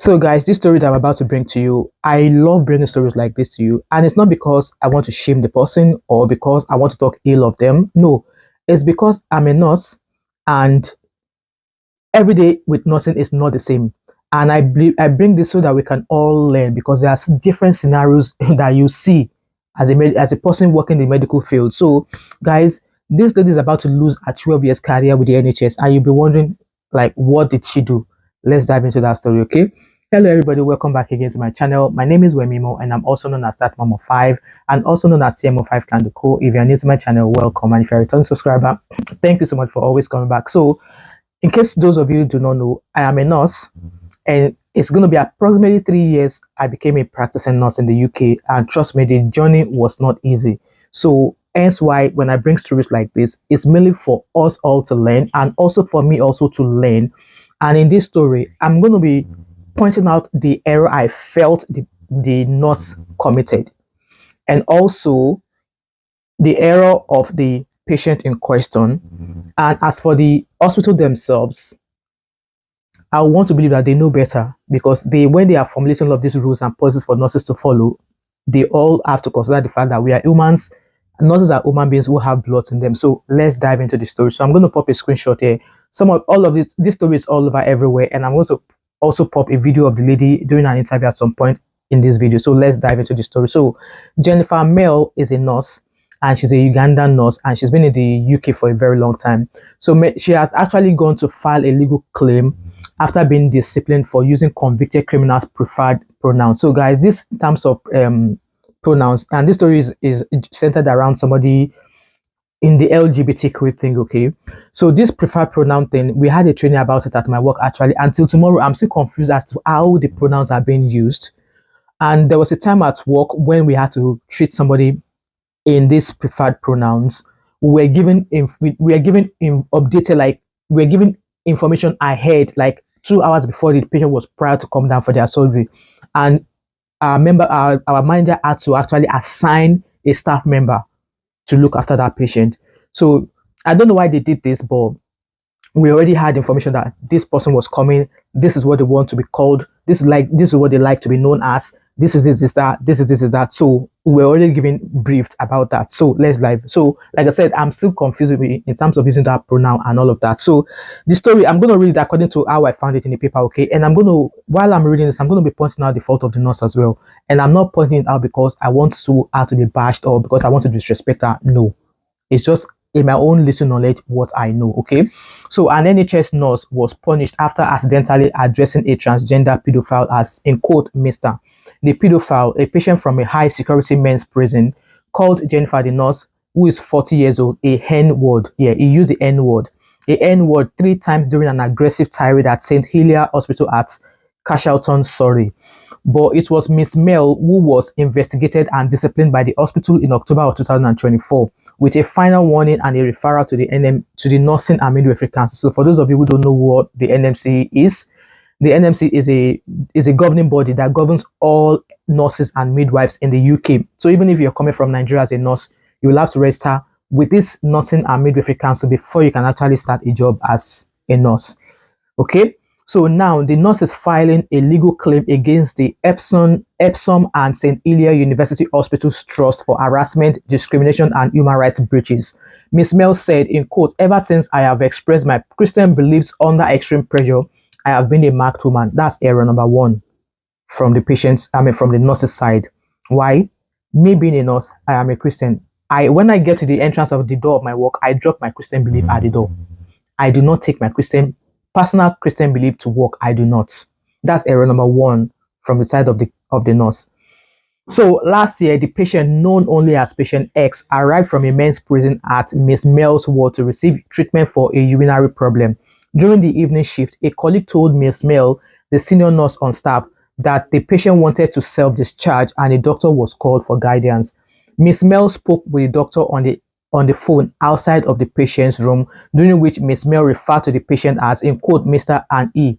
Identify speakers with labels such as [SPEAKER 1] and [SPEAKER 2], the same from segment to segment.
[SPEAKER 1] So, guys, this story that I'm about to bring to you, I love bringing stories like this to you. And it's not because I want to shame the person or because I want to talk ill of them. No, it's because I'm a nurse and every day with nursing is not the same. And I believe I bring this so that we can all learn because there's different scenarios that you see as a person working in the medical field. So, guys, this lady is about to lose a 12 years career with the NHS, and you'll be wondering, like, what did she do? Let's dive into that story, okay? Hello, everybody. Welcome back again to my channel. My name is Wemimo, and I'm also known as That Mom of 5 and also known as CMO5 Kanduko. If you're new to my channel, welcome. And if you're a return subscriber, thank you so much for always coming back. So, in case those of you do not know, I am a nurse, and it's going to be approximately 3 years I became a practicing nurse in the UK. And trust me, the journey was not easy. So, hence why when I bring stories like this, it's mainly for us all to learn and also for me also to learn. And in this story, I'm going to be pointing out the error I felt the nurse committed, and also the error of the patient in question. And as for the hospital themselves, I want to believe that they know better because when they are formulating all of these rules and policies for nurses to follow, they all have to consider the fact that we are humans. Nurses are human beings who have blood in them. So let's dive into the story. So I'm going to pop a screenshot here. All of this story is all over everywhere, and I'm going to also pop a video of the lady doing an interview at some point in this video. So let's dive into the story. So Jennifer Mel is a nurse, and she's a Ugandan nurse, and she's been in the UK for a very long time. So she has actually gone to file a legal claim after being disciplined for using convicted criminals' preferred pronouns. So, guys, this in terms of pronouns, and this story is centered around somebody in the LGBTQ thing, okay? So this preferred pronoun thing, we had a training about it at my work actually. Until tomorrow, I'm still confused as to how the pronouns are being used. And there was a time at work when we had to treat somebody in these preferred pronouns. We were given updated, like we were given information ahead, like 2 hours before the patient was prior to come down for their surgery. And our manager had to actually assign a staff member to look after that patient. So I don't know why they did this, but we already had information that this person was coming. This is what they want to be called. This is what they like to be known as. This is that. This is that. So we're already given briefed about that. So let's dive. So like I said, I'm still confused in terms of using that pronoun and all of that. So the story, I'm going to read it according to how I found it in the paper, okay? And while I'm reading this, I'm going to be pointing out the fault of the nurse as well. And I'm not pointing it out because I want her to be bashed or because I want to disrespect her. No, it's just in my own little knowledge what I know, okay? So an NHS nurse was punished after accidentally addressing a transgender pedophile as, in quote, Mr. The pedophile, a patient from a high security men's prison, called Jennifer the nurse, who is 40 years old, a N-word. Yeah, he used the N-word. A N-word 3 times during an aggressive tirade at St. Helier Hospital at Cashleton, Surrey. But it was Miss Mel who was investigated and disciplined by the hospital in October of 2024 with a final warning and a referral to the Nursing and Midwifery Council. So for those of you who don't know what the NMC is, the NMC is a governing body that governs all nurses and midwives in the UK. So even if you're coming from Nigeria as a nurse, you will have to register with this Nursing and Midwifery Council before you can actually start a job as a nurse. Okay? So now the nurse is filing a legal claim against the Epsom and St. Helier University Hospitals Trust for harassment, discrimination, and human rights breaches. Ms. Mel said, in quote, "Ever since I have expressed my Christian beliefs under extreme pressure, I have been a marked woman." That's error number one from from the nurse's side. Why? Me being a nurse, I am a Christian. When I get to the entrance of the door of my work, I drop my Christian belief at the door. I do not take my personal Christian belief to work. I do not. That's error number one from the side of the nurse. So last year, the patient known only as patient X arrived from a men's prison at Miss Mel's ward to receive treatment for a urinary problem. During the evening shift, a colleague told Miss Mel, the senior nurse on staff, that the patient wanted to self-discharge and a doctor was called for guidance. Miss Mel spoke with the doctor on the phone outside of the patient's room, during which Miss Mel referred to the patient as, in quote, Mr. and E.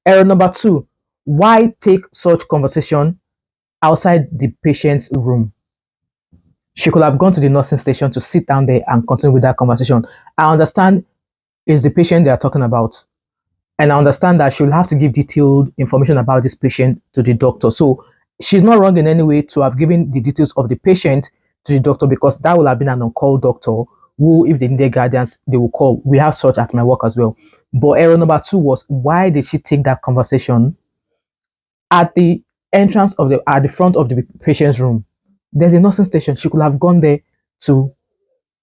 [SPEAKER 1] Error number two, why take such conversation outside the patient's room? She could have gone to the nursing station to sit down there and continue with that conversation. I understand it's the patient they are talking about. And I understand that she will have to give detailed information about this patient to the doctor. So she's not wrong in any way to have given the details of the patient to the doctor, because that will have been an on-call doctor who, if they need guidance, they will call. We have such at my work as well. But error number two was, why did she take that conversation at the entrance of at the front of the patient's room? There's a nursing station. She could have gone there to,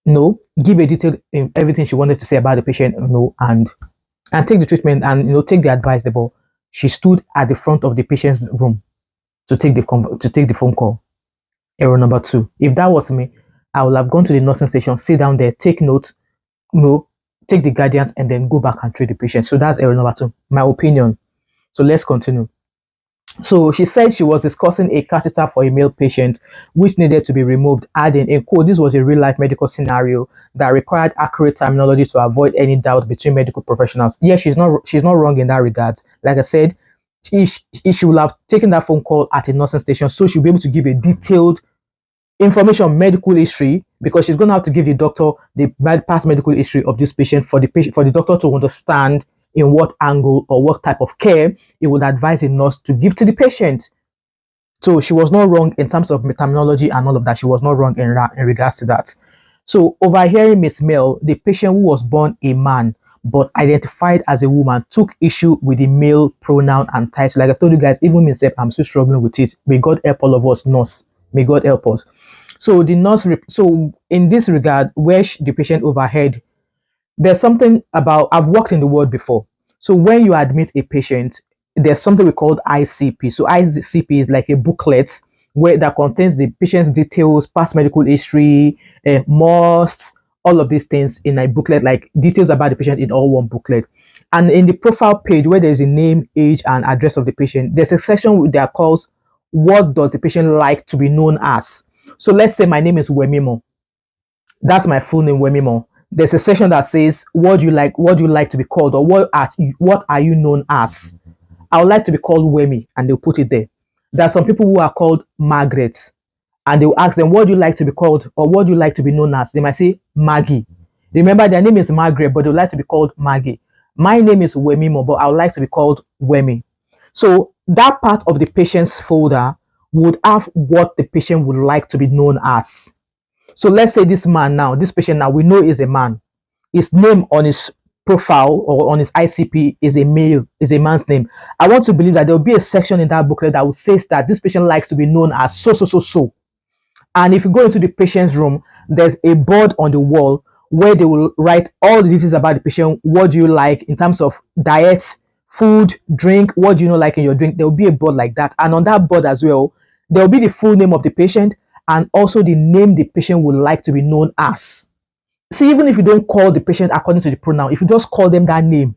[SPEAKER 1] give a detailed in everything she wanted to say about the patient, and take the treatment, and take the advice. But she stood at the front of the patient's room to take the phone call. Error number two. If that was me, I would have gone to the nursing station, sit down there, take note, take the guidance, and then go back and treat the patient. So that's error number two, my opinion. So let's continue. So she said she was discussing a catheter for a male patient which needed to be removed, adding, in quote, this was a real life medical scenario that required accurate terminology to avoid any doubt between medical professionals. Yes, she's not wrong in that regard. Like I said, she will have taken that phone call at a nursing station, so she'll be able to give a detailed information, medical history, because she's going to have to give the doctor the past medical history of this patient for the doctor to understand in what angle or what type of care it would advise a nurse to give to the patient. So she was not wrong in terms of terminology and all of that. She was not wrong in regards to that. So overhearing Miss Mel, the patient who was born a man but identified as a woman, took issue with the male pronoun and title. Like I told you guys, even myself, I'm still struggling with it. May God help all of us, nurse. May God help us. So the nurse, so in this regard, where the patient overheard, there's something about, I've worked in the world before. So when you admit a patient, there's something we call ICP. So ICP is like a booklet where that contains the patient's details, past medical history, must, all of these things in a booklet, like details about the patient in all one booklet. And in the profile page where there's a name, age, and address of the patient, there's a section that calls, what does the patient like to be known as? So let's say my name is Wemimo. That's my full name, Wemimo. There's a section that says, what do you like to be called, or what are you known as? I would like to be called Wemi, and they'll put it there. There are some people who are called Margaret, and they'll ask them, what do you like to be called, or what do you like to be known as? They might say Maggie. Remember, their name is Margaret, but they would like to be called Maggie. My name is Wemimo, but I would like to be called Wemi. So that part of the patient's folder would have what the patient would like to be known as. So let's say this patient now, we know is a man. His name on his profile or on his ICP is a male, is a man's name. I want to believe that there will be a section in that booklet that will say that this patient likes to be known as so. And if you go into the patient's room, there's a board on the wall where they will write all the details about the patient. What do you like in terms of diet, food, drink? What do you not like in your drink? There will be a board like that. And on that board as well, there will be the full name of the patient and also the name the patient would like to be known as. See, even if you don't call the patient according to the pronoun, if you just call them that name,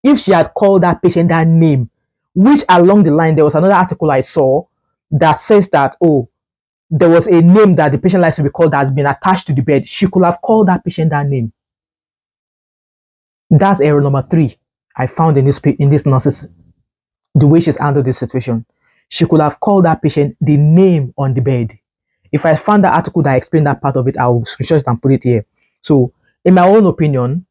[SPEAKER 1] if she had called that patient that name, which along the line, there was another article I saw that says that, oh, there was a name that the patient likes to be called that has been attached to the bed, she could have called that patient that name. That's error number three I found in this nurse's, the way she's handled this situation. She could have called that patient the name on the bed. If I found that article that explained that part of it, I'll screenshot it and put it here. So, in my own opinion,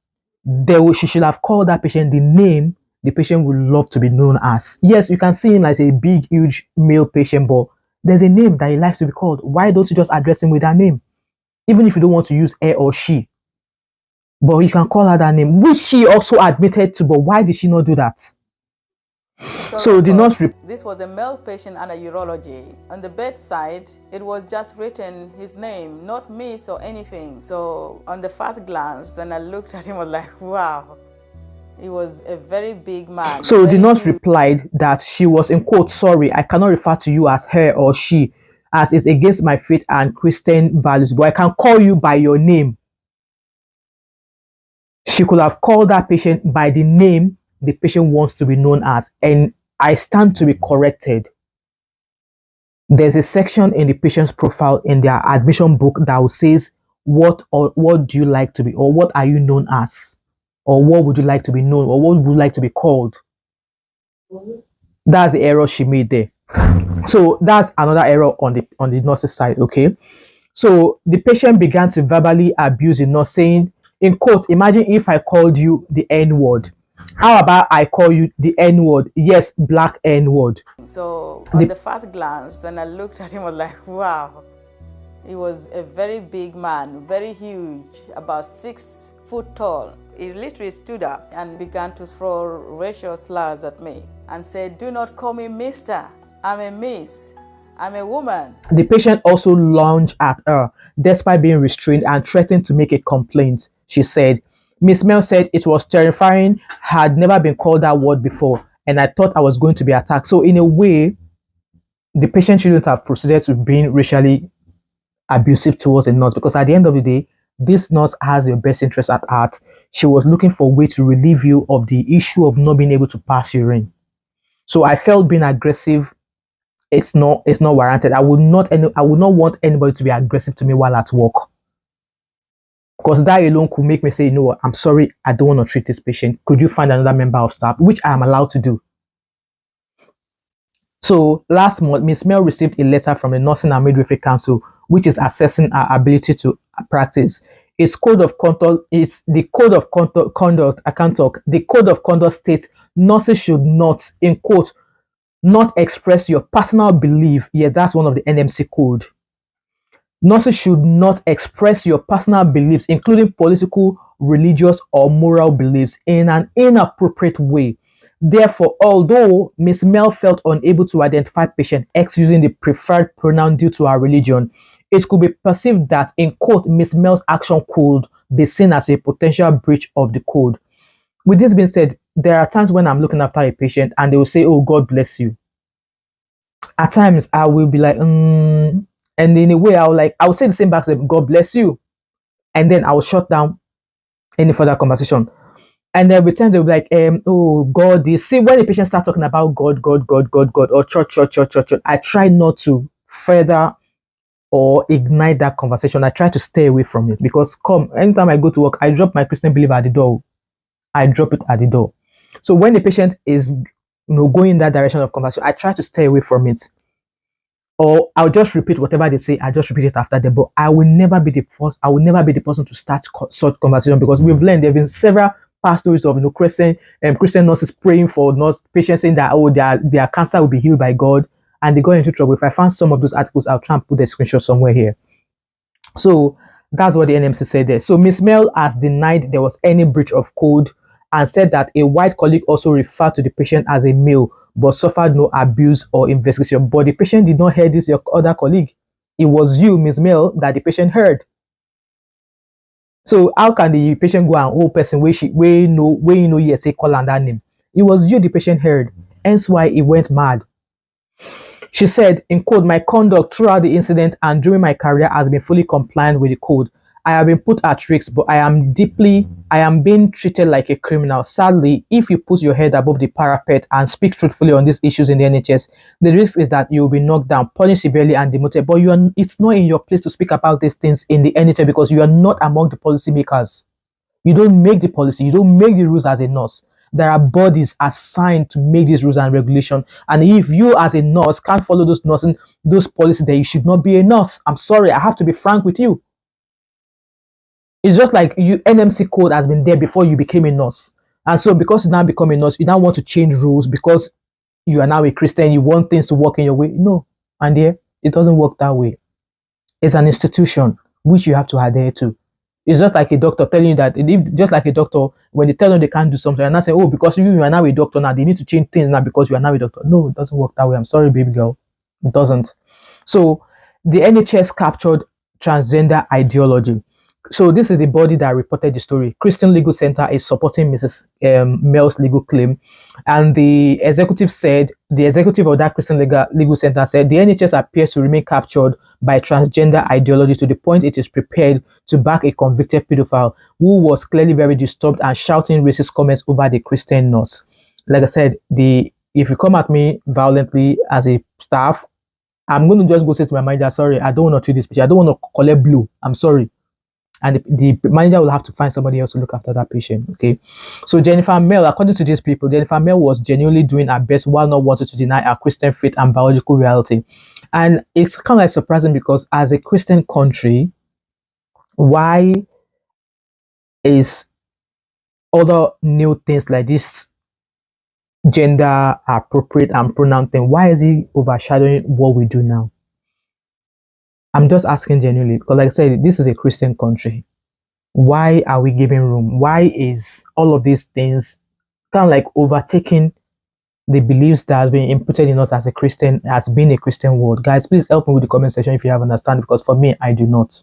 [SPEAKER 1] she should have called that patient the name the patient would love to be known as. Yes, you can see him as a big, huge male patient, but there's a name that he likes to be called. Why don't you just address him with that name? Even if you don't want to use he or she, but you can call her that name, which she also admitted to. But why did she not do that? So the nurse.
[SPEAKER 2] This was a male patient under urology. On the bedside, it was just written his name, not miss or anything. So on the first glance, when I looked at him, I was like, wow. He was a very big man.
[SPEAKER 1] So the nurse replied that she was, in quote, sorry, I cannot refer to you as her or she, as it's against my faith and Christian values, but I can call you by your name. She could have called that patient by the name the patient wants to be known as, and I stand to be corrected. There's a section in the patient's profile in their admission book that says what do you like to be, or what are you known as, or what would you like to be known, or what would you like to be called. That's the error she made there. So that's another error on the nurse's side. Okay, so the patient began to verbally abuse the nurse, saying, in quotes, imagine if I called you the N word. How about I call you the N word? Yes, black N word.
[SPEAKER 2] So on
[SPEAKER 1] The
[SPEAKER 2] the first glance, when I looked at him, I was like, wow. He was a very big man, very huge, about 6 foot tall. He literally stood up and began to throw racial slurs at me and said, "Do not call me mister. I'm a miss. I'm a woman."
[SPEAKER 1] The patient also lunged at her, despite being restrained, and threatened to make a complaint. She said, Miss Mel said it was terrifying, had never been called that word before, and I thought I was going to be attacked. So, in a way, the patient shouldn't have proceeded to being racially abusive towards a nurse because at the end of the day, this nurse has your best interest at heart. She was looking for a way to relieve you of the issue of not being able to pass urine. So I felt being aggressive, it's not warranted. I would not want anybody to be aggressive to me while at work. Because that alone could make me say, you know what, I'm sorry, I don't want to treat this patient. Could you find another member of staff? Which I am allowed to do. So last month, Ms. Mel received a letter from the Nursing and Midwifery Council, which is assessing our ability to practice. Its code of conduct, it's the code of conduct. I can't talk. The code of conduct states nurses should not, in quote, not express your personal belief. Yes, that's one of the NMC code. Nurses should not express your personal beliefs, including political, religious, or moral beliefs, in an inappropriate way. Therefore, although Ms. Mel felt unable to identify patient X using the preferred pronoun due to her religion, it could be perceived that, in quote, Ms. Mel's action could be seen as a potential breach of the code. With this being said, there are times when I'm looking after a patient and they will say, "Oh, God bless you." At times, I will be like, and in a way, I will say the same back to them, "God bless you," and then I will shut down any further conversation. And then with time they'll be like, "Oh God, you see when the patient starts talking about God, God, God, God, God, or church, church, church, church, church," I try not to further or ignite that conversation. I try to stay away from it because anytime I go to work, I drop my Christian belief at the door. I drop it at the door. So when the patient is going in that direction of conversation, I try to stay away from it. Or I'll just repeat whatever they say. I just repeat it after them. But I will never be the first. I will never be the person to start such conversation because we've learned there have been several past stories of Christian nurses praying for nurse patients saying that their cancer will be healed by God, and they got into trouble. If I find some of those articles, I'll try and put the screenshot somewhere here. So that's what the NMC said there. So Miss Mel has denied there was any breach of code and said that a white colleague also referred to the patient as a male but suffered no abuse or investigation. But the patient did not hear this, your other colleague. It was you, Miss Mel, that the patient heard. So how can the patient go and old person where you know yes say call on that name? It was you the patient heard. Hence why he went mad. She said, in quote, "My conduct throughout the incident and during my career has been fully compliant with the code. I have been put at risk, but I am being treated like a criminal. Sadly, if you put your head above the parapet and speak truthfully on these issues in the NHS, the risk is that you will be knocked down, punished severely, and demoted. But it's not in your place to speak about these things in the NHS because you are not among the policymakers. You don't make the policy. You don't make the rules as a nurse. There are bodies assigned to make these rules and regulation. And if you as a nurse can't follow those policies, then you should not be a nurse. I'm sorry, I have to be frank with you. It's just like NMC code has been there before you became a nurse. And so because you now become a nurse, you now want to change rules because you are now a Christian, you want things to work in your way. No, and there, it doesn't work that way. It's an institution which you have to adhere to. It's just like a doctor telling you that, just like a doctor, when they tell them they can't do something, and I say, "Oh, because you are now a doctor now, they need to change things now because you are now a doctor." No, it doesn't work that way. I'm sorry, baby girl. It doesn't. So the NHS captured transgender ideology. So this is the body that reported the story. Christian Legal Center is supporting Mrs. Mel's legal claim, and the executive of that Christian Legal Center said the NHS appears to remain captured by transgender ideology to the point it is prepared to back a convicted pedophile who was clearly very disturbed and shouting racist comments over the Christian nurse. Like I said, if you come at me violently as a staff, I'm going to just go say to my manager, "Sorry, I don't want to treat this patient. I don't want to collect blue. I'm sorry." And the manager will have to find somebody else to look after that patient. Okay. So Jennifer Mel, according to these people, Jennifer Mel was genuinely doing her best while not wanting to deny her Christian faith and biological reality. And it's kind of like surprising because as a Christian country, why is other new things like this gender appropriate and pronoun thing, why is it overshadowing what we do now? I'm just asking genuinely because, like I said, this is a Christian country. Why are we giving room? Why is all of these things kind of like overtaking the beliefs that has been inputted in us as a Christian, as being a Christian world? Guys, please help me with the comment section if you have understand, because for me, I do not.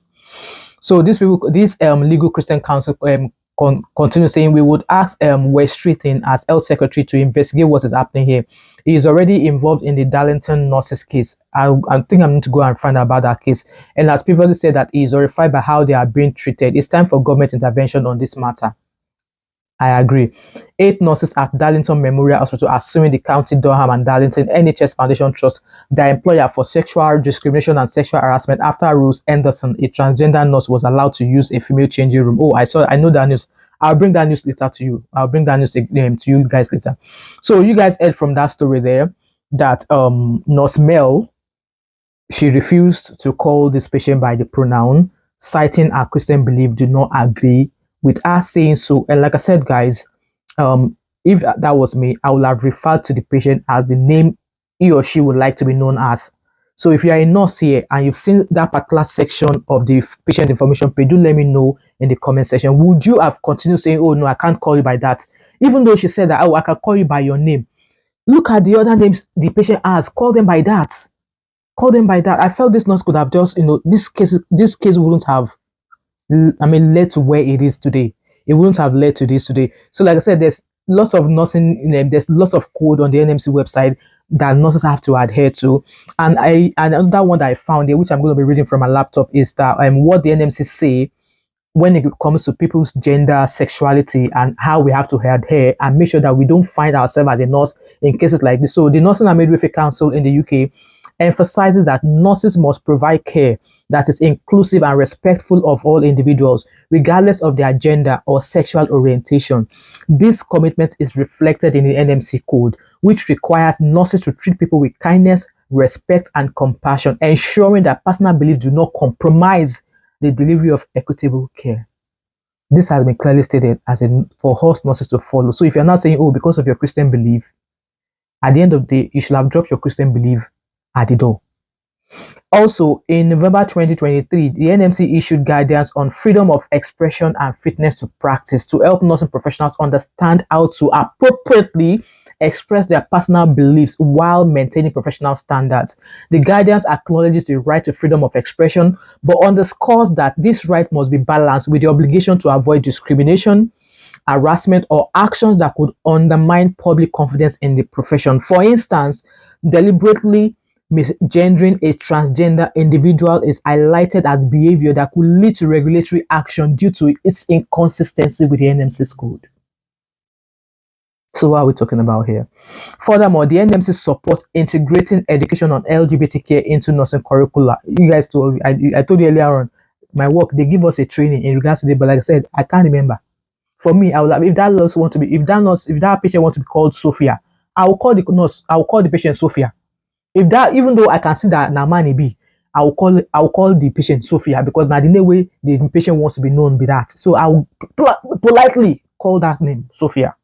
[SPEAKER 1] So these people, this legal Christian council continue saying we would ask West Streeting as health secretary to investigate what is happening here. He is already involved in the Darlington nurses case. I think I'm going to go and find out about that case. And as previously said that he is horrified by how they are being treated. It's time for government intervention on this matter. I agree. 8 nurses at Darlington Memorial Hospital are suing the County Durham and Darlington NHS Foundation Trust, their employer, for sexual discrimination and sexual harassment after Rose Anderson, a transgender nurse, was allowed to use a female changing room. Oh, I know that news. I'll bring that news later to you. I'll bring that news to you guys later. So you guys heard from that story there that Nurse Mel, she refused to call this patient by the pronoun, citing her Christian belief do not agree with her saying so. And like I said, guys, if that was me, I would have referred to the patient as the name he or she would like to be known as. So if you are a nurse here and you've seen that particular section of the patient information page, do let me know in the comment section. Would you have continued saying, oh no, I can't call you by that? Even though she said that, oh, I can call you by your name. Look at the other names the patient has. Call them by that. Call them by that. I felt this nurse could have just, this case wouldn't have, led to where it is today. It wouldn't have led to this today. So, like I said, there's lots of nursing, there's lots of code on the NMC website that nurses have to adhere to. And another one that I found here, which I'm going to be reading from my laptop, is that what the NMC say when it comes to people's gender, sexuality, and how we have to adhere and make sure that we don't find ourselves as a nurse in cases like this. So the Nursing and Midwifery Council in the UK emphasizes that nurses must provide care that is inclusive and respectful of all individuals, regardless of their gender or sexual orientation. This commitment is reflected in the NMC code, which requires nurses to treat people with kindness, respect, and compassion, ensuring that personal beliefs do not compromise the delivery of equitable care. This has been clearly stated for us nurses to follow. So if you're not saying, oh, because of your Christian belief, at the end of the day, you should have dropped your Christian belief at the door. Also, in November 2023, the NMC issued guidance on freedom of expression and fitness to practice to help nursing professionals understand how to appropriately express their personal beliefs while maintaining professional standards. The guidance acknowledges the right to freedom of expression, but underscores that this right must be balanced with the obligation to avoid discrimination, harassment, or actions that could undermine public confidence in the profession. For instance, deliberately misgendering a transgender individual is highlighted as behavior that could lead to regulatory action due to its inconsistency with the NMC's code. So what are we talking about here? Furthermore, the NMC supports integrating education on LGBT care into nursing curricula. You guys told I told you earlier on, my work, they give us a training in regards to it, but like I said, I can't remember. For me, I will have, if that nurse want to be, if that patient wants to be called Sophia, I will call the nurse, I will call the patient Sophia. If that, even though I can see that Namani be, I will call the patient Sophia, because now the way the patient wants to be known be that. So I will politely call that name Sophia.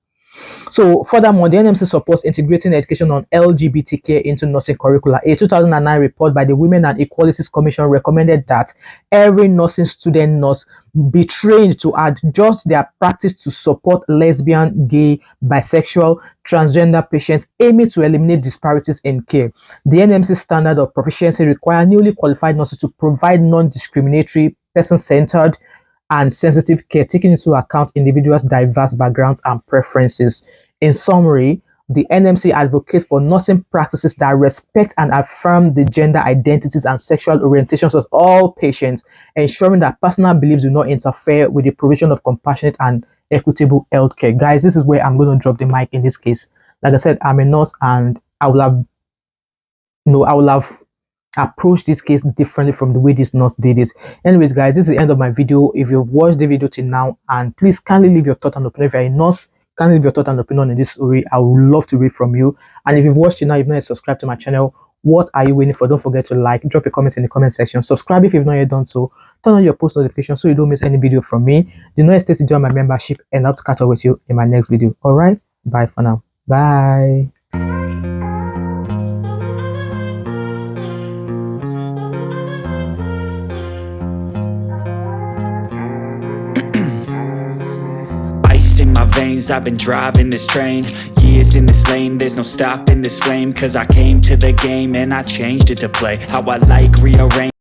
[SPEAKER 1] So furthermore, the NMC supports integrating education on LGBT care into nursing curricula. A 2009 report by the Women and Equalities Commission recommended that every nursing student nurse be trained to adjust their practice to support lesbian, gay, bisexual, transgender patients, aiming to eliminate disparities in care. The NMC standard of proficiency requires newly qualified nurses to provide non-discriminatory, person-centered, and sensitive care, taking into account individuals' diverse backgrounds and preferences. In summary, the NMC advocates for nursing practices that respect and affirm the gender identities and sexual orientations of all patients, ensuring that personal beliefs do not interfere with the provision of compassionate and equitable healthcare. Guys, this is where I'm going to drop the mic in this case. Like I said, I'm a nurse, and I will have approach this case differently from the way this nurse did it. Anyways, guys, this is the end of my video. If you've watched the video till now, and please kindly leave your thought and opinion. If you're a nurse, kindly leave your thought and opinion in this story. I would love to read from you. And if you've watched it now, you've not subscribed to my channel, What are you waiting for? Don't forget to like, drop a comment in the comment section, subscribe if you've not yet done so, turn on your post notifications so you don't miss any video from me. Do not hesitate to join my membership, and I'll catch up with you in my next video. All right, bye for now. Bye.
[SPEAKER 3] Ice in my veins, I've been driving this train. Years in this lane, there's no stopping this flame. Cause I came to the game and I changed it to play how I like, rearrange